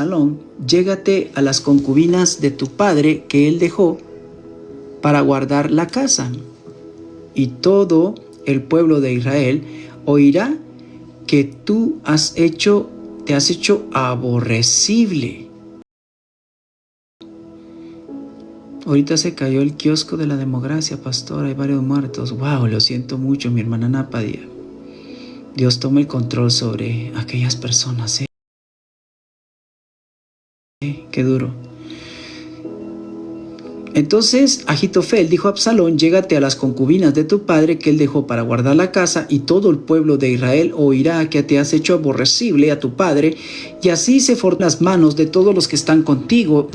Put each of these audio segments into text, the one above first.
Absalón, llégate a las concubinas de tu padre que él dejó para guardar la casa, y todo el pueblo de Israel oirá que tú te has hecho aborrecible. Ahorita se cayó el kiosco de la democracia, pastor, hay varios muertos. Wow, lo siento mucho, mi hermana Napadia. Dios toma el control sobre aquellas personas. Qué duro. Entonces Ahitofel dijo a Absalón, llégate a las concubinas de tu padre que él dejó para guardar la casa, y todo el pueblo de Israel oirá que te has hecho aborrecible a tu padre, y así se forman las manos de todos los que están contigo.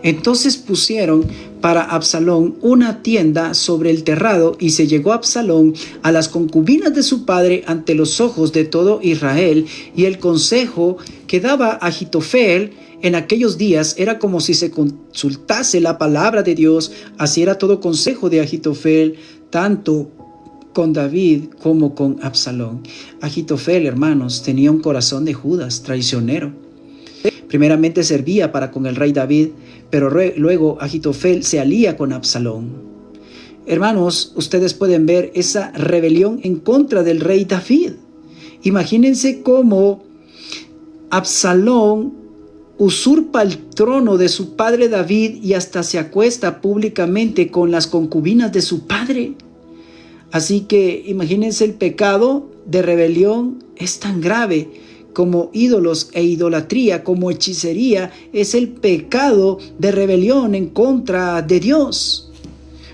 Entonces pusieron para Absalón una tienda sobre el terrado, y se llegó Absalón a las concubinas de su padre ante los ojos de todo Israel, y el consejo que daba Ahitofel en aquellos días era como si se consultase la palabra de Dios. Así era todo consejo de Ahitofel, tanto con David como con Absalón. Ahitofel, hermanos, tenía un corazón de Judas, traicionero. Primeramente servía para con el rey David, pero luego Ahitofel se alía con Absalón. Hermanos, ustedes pueden ver esa rebelión en contra del rey David. Imagínense cómo Absalón usurpa el trono de su padre David y hasta se acuesta públicamente con las concubinas de su padre. Así que imagínense, el pecado de rebelión es tan grave como ídolos e idolatría, como hechicería, es el pecado de rebelión en contra de Dios.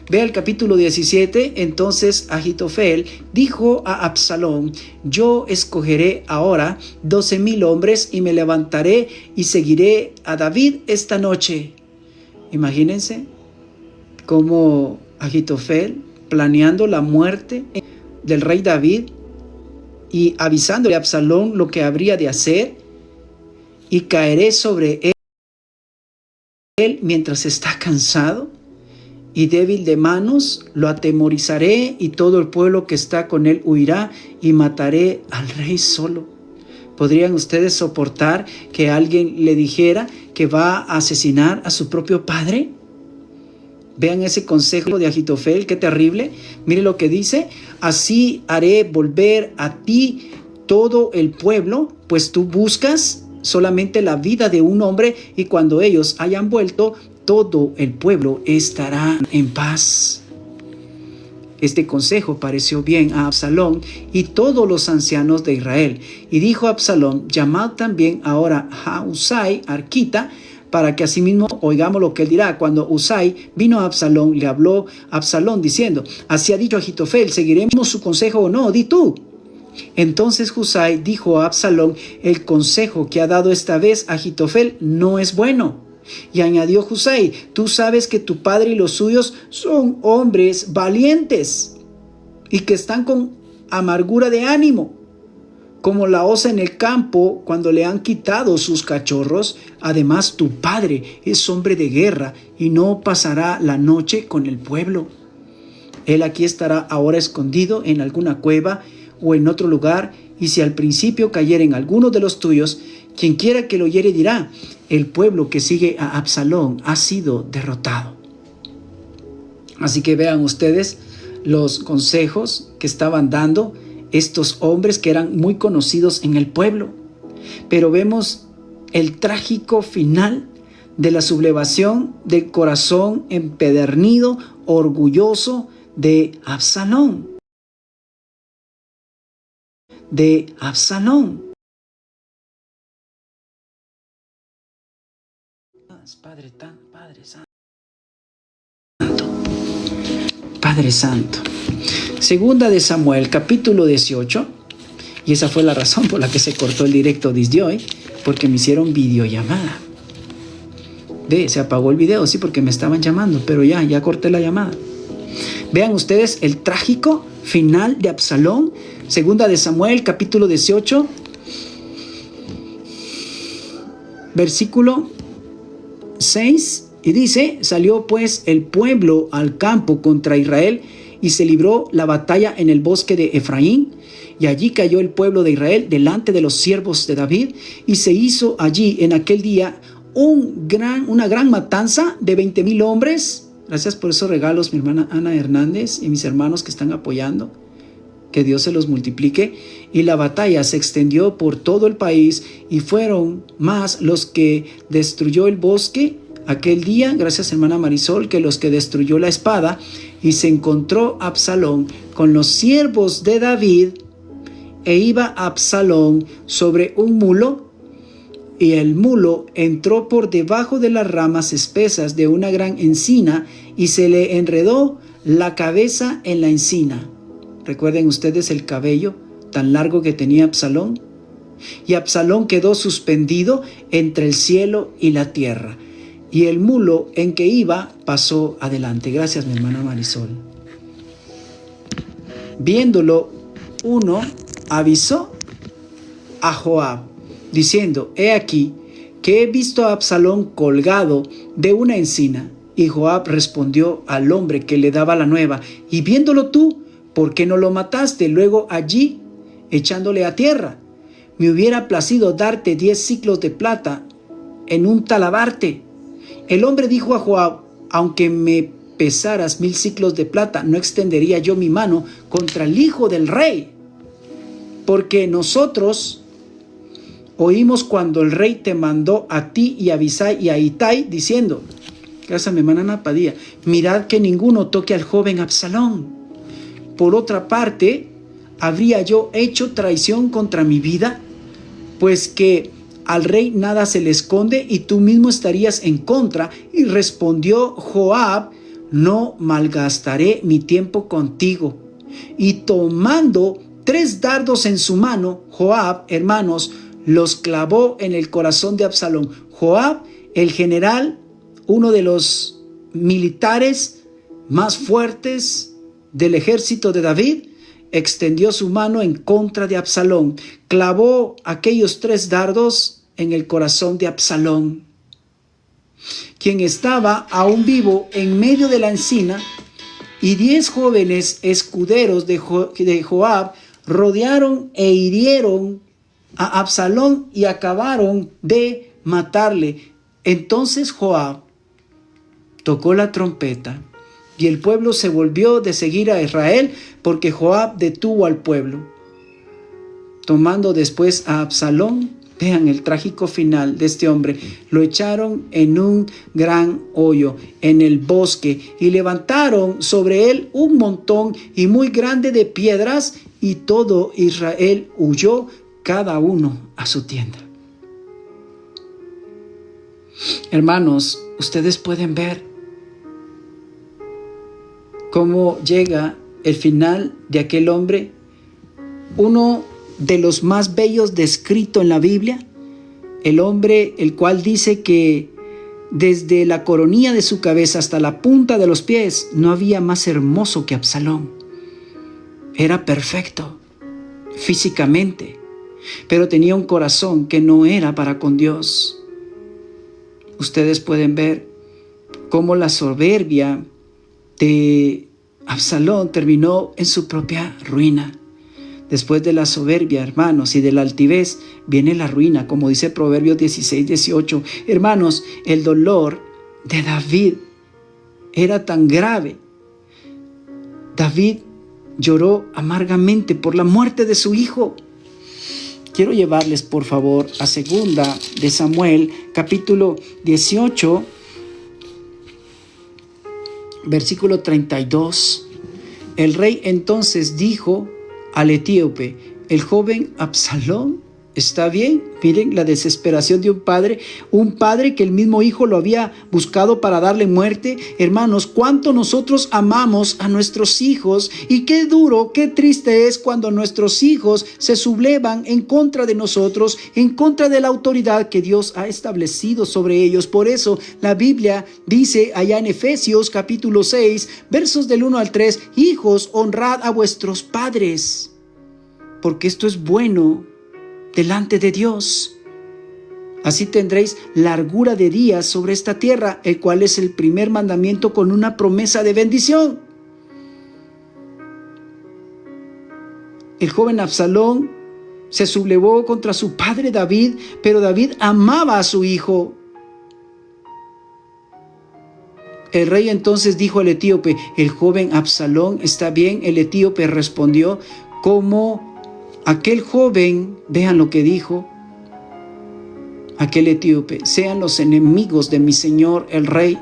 Vea el capítulo 17. Entonces Ahitofel dijo a Absalón, yo escogeré ahora 12,000 hombres y me levantaré y seguiré a David esta noche. Imagínense cómo Ahitofel planeando la muerte del rey David y avisándole a Absalón lo que habría de hacer, y caeré sobre él mientras está cansado y débil de manos, lo atemorizaré y todo el pueblo que está con él huirá, y mataré al rey solo. ¿Podrían ustedes soportar que alguien le dijera que va a asesinar a su propio padre? Vean ese consejo de Ahitofel, qué terrible. Mire lo que dice: así haré volver a ti todo el pueblo, pues tú buscas solamente la vida de un hombre, y cuando ellos hayan vuelto, todo el pueblo estará en paz. Este consejo pareció bien a Absalón y todos los ancianos de Israel. Y dijo Absalón, llamad también ahora a Husai, arquita, para que asimismo oigamos lo que él dirá. Cuando Husai vino a Absalón, le habló a Absalón diciendo, así ha dicho Ahitofel, ¿seguiremos su consejo o no? Di tú. Entonces Husai dijo a Absalón, el consejo que ha dado esta vez Ahitofel no es bueno. Y añadió Husai, tú sabes que tu padre y los suyos son hombres valientes y que están con amargura de ánimo, como la osa en el campo cuando le han quitado sus cachorros. Además, tu padre es hombre de guerra y no pasará la noche con el pueblo. Él aquí estará ahora escondido en alguna cueva o en otro lugar, y si al principio cayera en alguno de los tuyos, quien quiera que lo oyere dirá, el pueblo que sigue a Absalón ha sido derrotado. Así que vean ustedes los consejos que estaban dando estos hombres que eran muy conocidos en el pueblo. Pero vemos el trágico final de la sublevación del corazón empedernido, orgulloso de Absalón. Padre Santo. Segunda de Samuel, capítulo 18. Y esa fue la razón por la que se cortó el directo desde hoy, porque me hicieron videollamada. Se apagó el video, sí, porque me estaban llamando, pero ya corté la llamada. Vean ustedes el trágico final de Absalón. Segunda de Samuel, capítulo 18, versículo 6, y dice, salió pues el pueblo al campo contra Israel, y se libró la batalla en el bosque de Efraín, y allí cayó el pueblo de Israel delante de los siervos de David, y se hizo allí en aquel día una gran matanza de 20,000 hombres. Gracias por esos regalos, mi hermana Ana Hernández y mis hermanos que están apoyando. Que Dios se los multiplique. Y la batalla se extendió por todo el país y fueron más los que destruyó el bosque aquel día, gracias hermana Marisol, que los que destruyó la espada. Y se encontró Absalón con los siervos de David, e iba Absalón sobre un mulo, y el mulo entró por debajo de las ramas espesas de una gran encina y se le enredó la cabeza en la encina. Recuerden ustedes el cabello tan largo que tenía Absalón. Y Absalón quedó suspendido entre el cielo y la tierra, y el mulo en que iba pasó adelante. Gracias, mi hermana Marisol. Viéndolo, uno avisó a Joab, diciendo: he aquí que he visto a Absalón colgado de una encina. Y Joab respondió al hombre que le daba la nueva: y viéndolo tú, ¿por qué no lo mataste luego allí, echándole a tierra? Me hubiera placido darte 10 siclos de plata en un talabarte. El hombre dijo a Joab: aunque me pesaras 1,000 siclos de plata, no extendería yo mi mano contra el hijo del rey. Porque nosotros oímos cuando el rey te mandó a ti y a Abisai y a Itai, diciendo, gracias a mi hermana Ana Padilla, mirad que ninguno toque al joven Absalón. Por otra parte, ¿habría yo hecho traición contra mi vida? Pues que al rey nada se le esconde y tú mismo estarías en contra. Y respondió Joab: no malgastaré mi tiempo contigo. Y tomando 3 dardos en su mano, Joab, hermanos, los clavó en el corazón de Absalón. Joab, el general, uno de los militares más fuertes del ejército de David, extendió su mano en contra de Absalón, clavó aquellos 3 dardos en el corazón de Absalón, quien estaba aún vivo en medio de la encina, y 10 jóvenes escuderos de Joab rodearon e hirieron a Absalón y acabaron de matarle. Entonces Joab tocó la trompeta, y el pueblo se volvió de seguir a Israel, porque Joab detuvo al pueblo. Tomando después a Absalón, vean el trágico final de este hombre, lo echaron en un gran hoyo en el bosque y levantaron sobre él un montón y muy grande de piedras, y todo Israel huyó, cada uno a su tienda. Hermanos, ustedes pueden ver cómo llega el final de aquel hombre, uno de los más bellos descrito en la Biblia, el hombre el cual dice que desde la coronilla de su cabeza hasta la punta de los pies no había más hermoso que Absalón. Era perfecto físicamente, pero tenía un corazón que no era para con Dios. Ustedes pueden ver cómo la soberbia de Absalón terminó en su propia ruina. Después de la soberbia, hermanos, y de la altivez, viene la ruina, como dice Proverbios 16:18. Hermanos, el dolor de David era tan grave. David lloró amargamente por la muerte de su hijo. Quiero llevarles, por favor, a 2 de Samuel, capítulo 18, versículo 32. El rey entonces dijo al etíope: el joven Absalón está bien. Miren la desesperación de un padre que el mismo hijo lo había buscado para darle muerte. Hermanos, cuánto nosotros amamos a nuestros hijos, y qué duro, qué triste es cuando nuestros hijos se sublevan en contra de nosotros, en contra de la autoridad que Dios ha establecido sobre ellos. Por eso la Biblia dice allá en Efesios capítulo 6, versos del 1 al 3, hijos, honrad a vuestros padres, porque esto es bueno delante de Dios. Así tendréis largura de días sobre esta tierra, el cual es el primer mandamiento con una promesa de bendición. El joven Absalón se sublevó contra su padre David, pero David amaba a su hijo. El rey entonces dijo al etíope: el joven Absalón está bien. El etíope respondió: como aquel joven, vean lo que dijo aquel etíope: sean los enemigos de mi señor el rey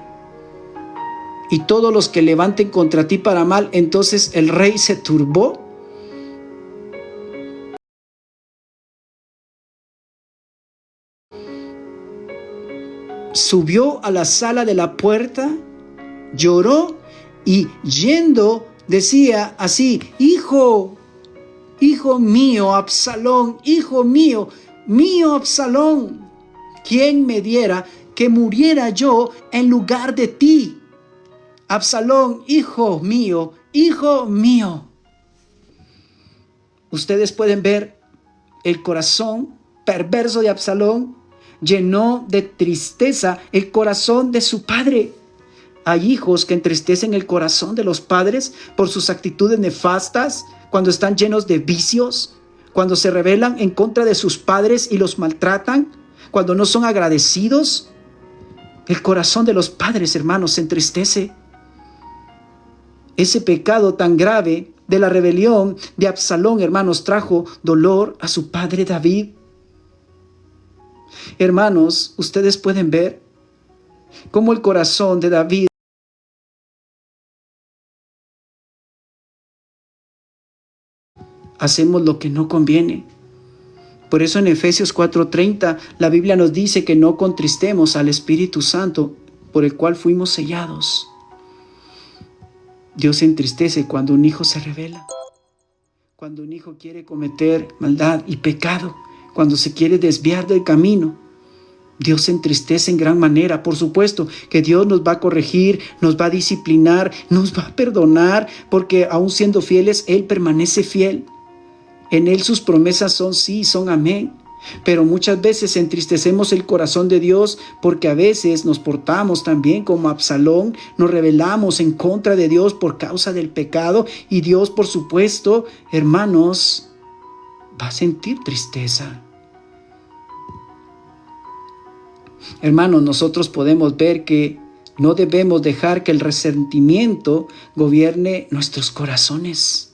y todos los que levanten contra ti para mal. Entonces el rey se turbó subió a la sala de la puerta, lloró y yendo decía así: hijo mío Absalón, hijo mío Absalón, ¿quién me diera que muriera yo en lugar de ti? Absalón, hijo mío. Ustedes pueden ver el corazón perverso de Absalón. Llenó de tristeza el corazón de su padre. Hay hijos que entristecen el corazón de los padres por sus actitudes nefastas, cuando están llenos de vicios, cuando se rebelan en contra de sus padres y los maltratan, cuando no son agradecidos. El corazón de los padres, hermanos, se entristece. Ese pecado tan grave de la rebelión de Absalón, hermanos, trajo dolor a su padre David. Hermanos, ustedes pueden ver cómo el corazón de David hacemos lo que no conviene. Por eso en Efesios 4:30 la Biblia nos dice que no contristemos al Espíritu Santo, por el cual fuimos sellados. Dios se entristece cuando un hijo se rebela, cuando un hijo quiere cometer maldad y pecado, cuando se quiere desviar del camino. Dios se entristece en gran manera. Por supuesto que Dios nos va a corregir, nos va a disciplinar, nos va a perdonar, porque aún siendo fieles, Él permanece fiel. En Él sus promesas son sí, son amén. Pero muchas veces entristecemos el corazón de Dios porque a veces nos portamos también como Absalón, nos rebelamos en contra de Dios por causa del pecado, y Dios, por supuesto, hermanos, va a sentir tristeza. Hermanos, nosotros podemos ver que no debemos dejar que el resentimiento gobierne nuestros corazones,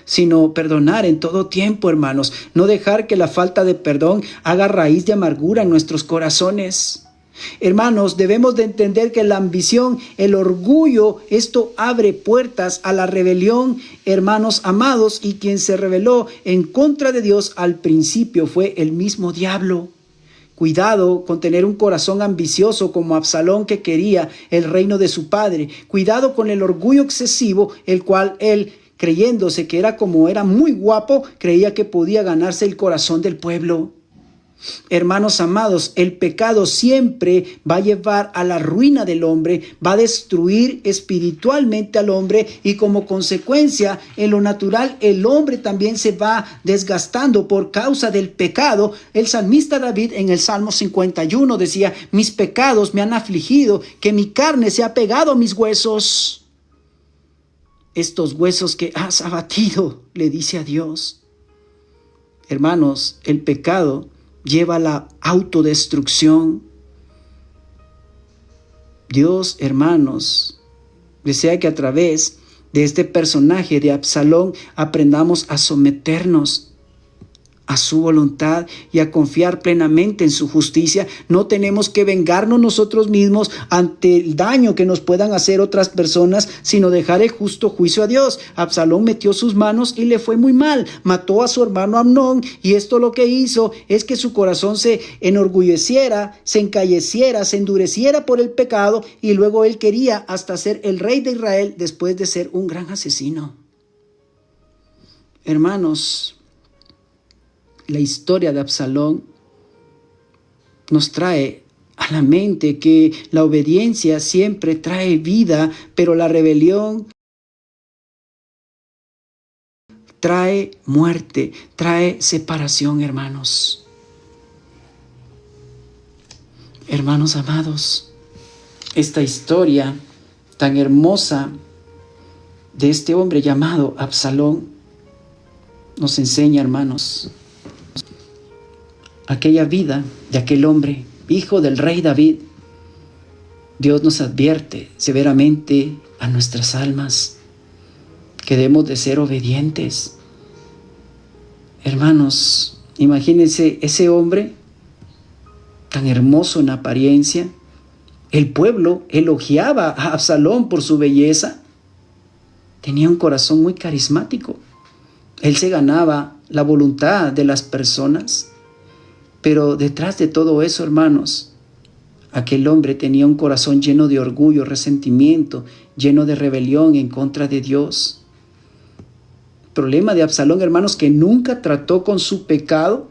sino perdonar en todo tiempo, hermanos. No dejar que la falta de perdón haga raíz de amargura en nuestros corazones. Hermanos, debemos de entender que la ambición, el orgullo, esto abre puertas a la rebelión, hermanos amados, y quien se rebeló en contra de Dios al principio fue el mismo diablo. Cuidado con tener un corazón ambicioso como Absalón, que quería el reino de su padre. Cuidado con el orgullo excesivo, el cual él, creyéndose que era muy guapo, creía que podía ganarse el corazón del pueblo. Hermanos amados, el pecado siempre va a llevar a la ruina del hombre, va a destruir espiritualmente al hombre, y como consecuencia, en lo natural, el hombre también se va desgastando por causa del pecado. El salmista David en el Salmo 51 decía: mis pecados me han afligido, que mi carne se ha pegado a mis huesos. Estos huesos que has abatido, le dice a Dios. Hermanos, el pecado lleva a la autodestrucción. Dios, hermanos, desea que a través de este personaje de Absalón aprendamos a someternos a su voluntad y a confiar plenamente en su justicia. No tenemos que vengarnos nosotros mismos ante el daño que nos puedan hacer otras personas, sino dejar el justo juicio a Dios. Absalón metió sus manos y le fue muy mal. Mató a su hermano Amnón, y esto lo que hizo es que su corazón se enorgulleciera, se encalleciera, se endureciera por el pecado, y luego él quería hasta ser el rey de Israel después de ser un gran asesino. Hermanos, la historia de Absalón nos trae a la mente que la obediencia siempre trae vida, pero la rebelión trae muerte, trae separación, hermanos. Hermanos amados, esta historia tan hermosa de este hombre llamado Absalón nos enseña, hermanos, aquella vida de aquel hombre, hijo del rey David. Dios nos advierte severamente a nuestras almas que debemos de ser obedientes. Hermanos, imagínense ese hombre tan hermoso en apariencia. El pueblo elogiaba a Absalón por su belleza. Tenía un corazón muy carismático. Él se ganaba la voluntad de las personas. Pero detrás de todo eso, hermanos, aquel hombre tenía un corazón lleno de orgullo, resentimiento, lleno de rebelión en contra de Dios. El problema de Absalón, hermanos, que nunca trató con su pecado,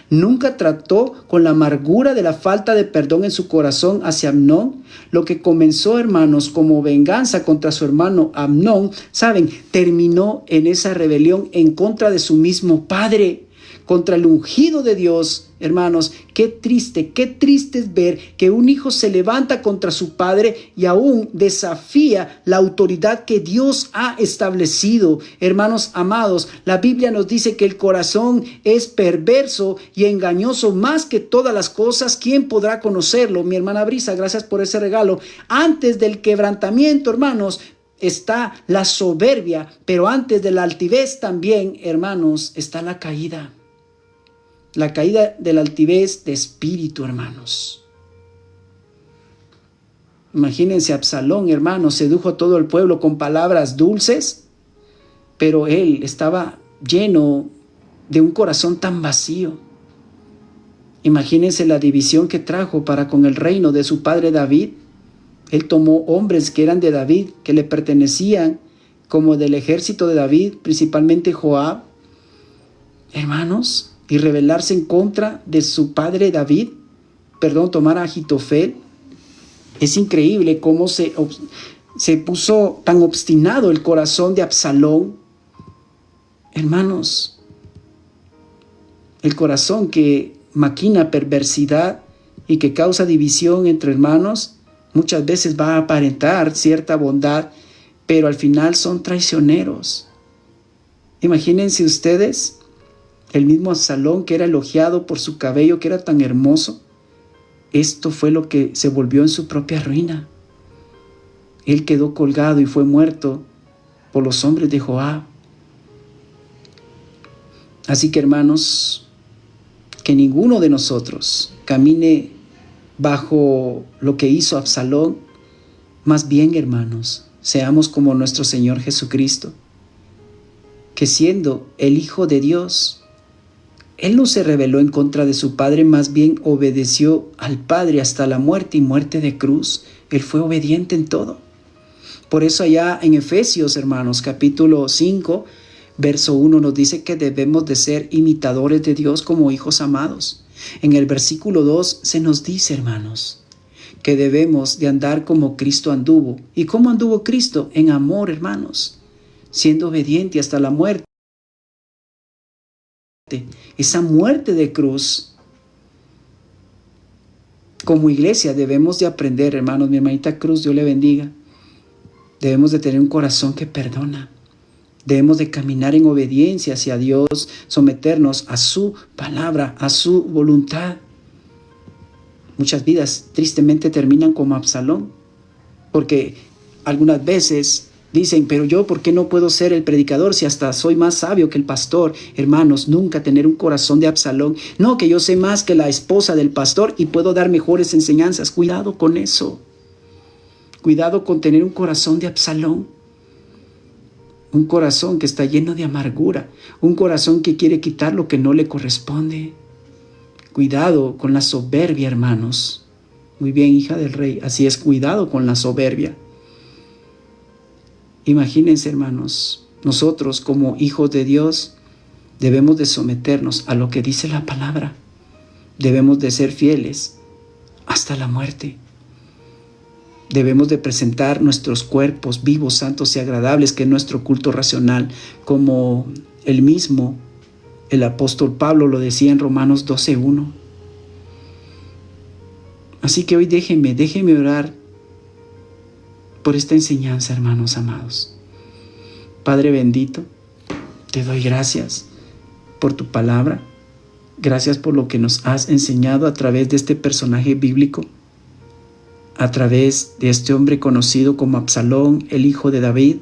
nunca trató con la amargura de la falta de perdón en su corazón hacia Amnón. Lo que comenzó, hermanos, como venganza contra su hermano Amnón, ¿saben? Terminó en esa rebelión en contra de su mismo padre, contra el ungido de Dios. Hermanos, qué triste es ver que un hijo se levanta contra su padre y aún desafía la autoridad que Dios ha establecido. Hermanos amados, la Biblia nos dice que el corazón es perverso y engañoso más que todas las cosas. ¿Quién podrá conocerlo? Mi hermana Brisa, gracias por ese regalo. Antes del quebrantamiento, hermanos, está la soberbia, pero antes de la altivez también, hermanos, está la caída. La caída de la altivez de espíritu, hermanos. Imagínense, Absalón, hermanos, sedujo a todo el pueblo con palabras dulces, pero él estaba lleno de un corazón tan vacío. Imagínense la división que trajo para con el reino de su padre David. Él tomó hombres que eran de David, que le pertenecían, como del ejército de David, principalmente Joab, hermanos, y rebelarse en contra de su padre David, tomar a Ahitofel. Es increíble cómo se puso tan obstinado el corazón de Absalón. Hermanos, el corazón que maquina perversidad y que causa división entre hermanos, muchas veces va a aparentar cierta bondad, pero al final son traicioneros. Imagínense ustedes, el mismo Absalón que era elogiado por su cabello que era tan hermoso, esto fue lo que se volvió en su propia ruina. Él quedó colgado y fue muerto por los hombres de Joab. Así que, hermanos, que ninguno de nosotros camine bajo lo que hizo Absalón. Más bien, hermanos, seamos como nuestro Señor Jesucristo, que siendo el Hijo de Dios, Él no se rebeló en contra de su Padre, más bien obedeció al Padre hasta la muerte y muerte de cruz. Él fue obediente en todo. Por eso allá en Efesios, hermanos, capítulo 5, verso 1 nos dice que debemos de ser imitadores de Dios como hijos amados. En el versículo 2 se nos dice, hermanos, que debemos de andar como Cristo anduvo. ¿Y cómo anduvo Cristo? En amor, hermanos, siendo obediente hasta la muerte. Esa muerte de cruz, como iglesia debemos de aprender, hermanos. Mi hermanita Cruz, Dios le bendiga. Debemos de tener un corazón que perdona. Debemos de caminar en obediencia hacia Dios, someternos a su palabra, a su voluntad. Muchas vidas tristemente terminan como Absalón, porque algunas veces dicen, pero yo, ¿por qué no puedo ser el predicador si hasta soy más sabio que el pastor? Hermanos, nunca tener un corazón de Absalón. No, que yo sé más que la esposa del pastor y puedo dar mejores enseñanzas. Cuidado con eso. Cuidado con tener un corazón de Absalón. Un corazón que está lleno de amargura. Un corazón que quiere quitar lo que no le corresponde. Cuidado con la soberbia, hermanos. Muy bien, hija del rey. Así es, cuidado con la soberbia. Imagínense, hermanos, nosotros como hijos de Dios debemos de someternos a lo que dice la palabra. Debemos de ser fieles hasta la muerte. Debemos de presentar nuestros cuerpos vivos, santos y agradables, que es nuestro culto racional, como el apóstol Pablo lo decía en Romanos 12:1. Así que hoy déjeme orar por esta enseñanza, hermanos amados. Padre bendito, te doy gracias por tu palabra. Gracias por lo que nos has enseñado a través de este personaje bíblico, a través de este hombre conocido como Absalón, el hijo de David,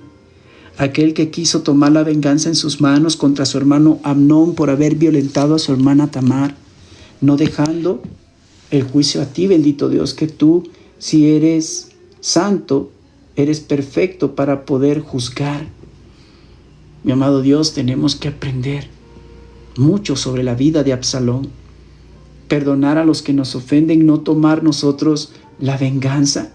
aquel que quiso tomar la venganza en sus manos contra su hermano Amnón por haber violentado a su hermana Tamar, no dejando el juicio a ti, bendito Dios, que tú, si eres santo, eres perfecto para poder juzgar. Mi amado Dios, tenemos que aprender mucho sobre la vida de Absalón, perdonar a los que nos ofenden, no tomar nosotros la venganza,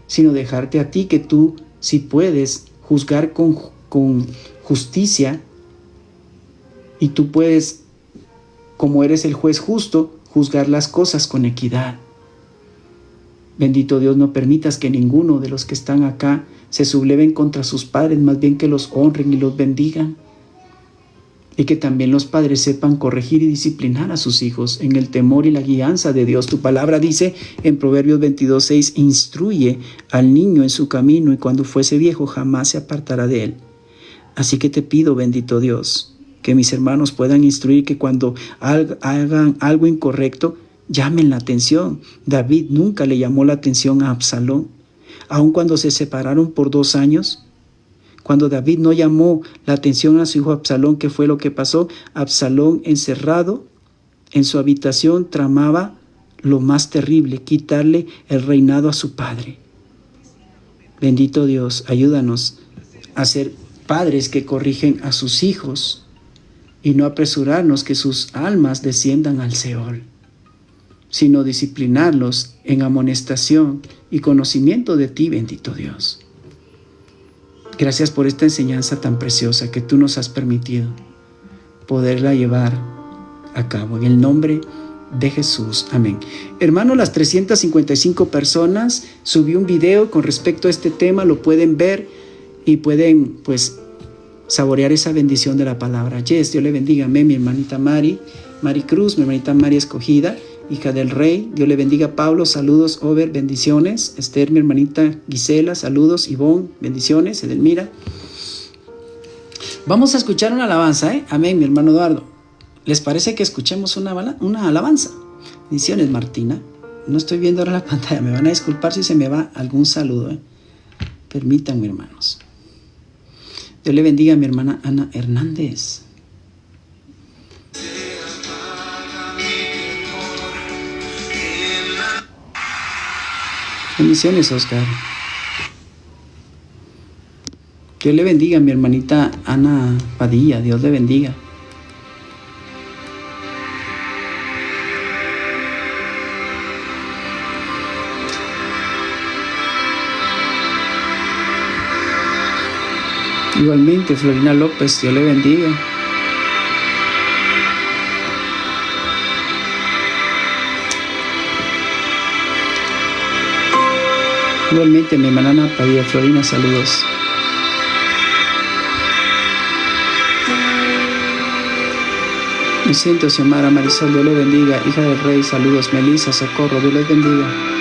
sino dejarte a ti que tú, si puedes, juzgar con justicia, y tú puedes, como eres el juez justo, juzgar las cosas con equidad. Bendito Dios, no permitas que ninguno de los que están acá se subleven contra sus padres, más bien que los honren y los bendigan. Y que también los padres sepan corregir y disciplinar a sus hijos en el temor y la guianza de Dios. Tu palabra dice en Proverbios 22:6, instruye al niño en su camino y cuando fuese viejo jamás se apartará de él. Así que te pido, bendito Dios, que mis hermanos puedan instruir, que cuando hagan algo incorrecto, llamen la atención. David nunca le llamó la atención a Absalón, aun cuando se separaron por 2 años. Cuando David no llamó la atención a su hijo Absalón, ¿qué fue lo que pasó? Absalón, encerrado en su habitación, tramaba lo más terrible, quitarle el reinado a su padre. Bendito Dios, ayúdanos a ser padres que corrigen a sus hijos y no apresurarnos que sus almas desciendan al Seol, sino disciplinarlos en amonestación y conocimiento de ti, bendito Dios. Gracias por esta enseñanza tan preciosa que tú nos has permitido poderla llevar a cabo. En el nombre de Jesús. Amén. Hermano, las 355 personas, subí un video con respecto a este tema, lo pueden ver y pueden saborear esa bendición de la palabra. Yes, Dios le bendiga. Amén. Mi hermanita Mari Cruz, mi hermanita Mari Escogida, hija del Rey. Dios le bendiga. Pablo, saludos. Over, bendiciones. Esther, mi hermanita Gisela, saludos. Ivonne, bendiciones. Edelmira. Vamos a escuchar una alabanza, Amén, mi hermano Eduardo. ¿Les parece que escuchemos una alabanza? Bendiciones, Martina. No estoy viendo ahora la pantalla. Me van a disculpar si se me va algún saludo, Permítanme, hermanos. Dios le bendiga a mi hermana Ana Hernández. Bendiciones, Oscar. Dios le bendiga a mi hermanita Ana Padilla. Dios le bendiga. Igualmente, Florina López. Dios le bendiga. Igualmente, mi hermana Ana Padilla, Florina, saludos. Me siento, Xiomara Marisol, Dios le bendiga. Hija del Rey, saludos. Melissa, Socorro, Dios les bendiga.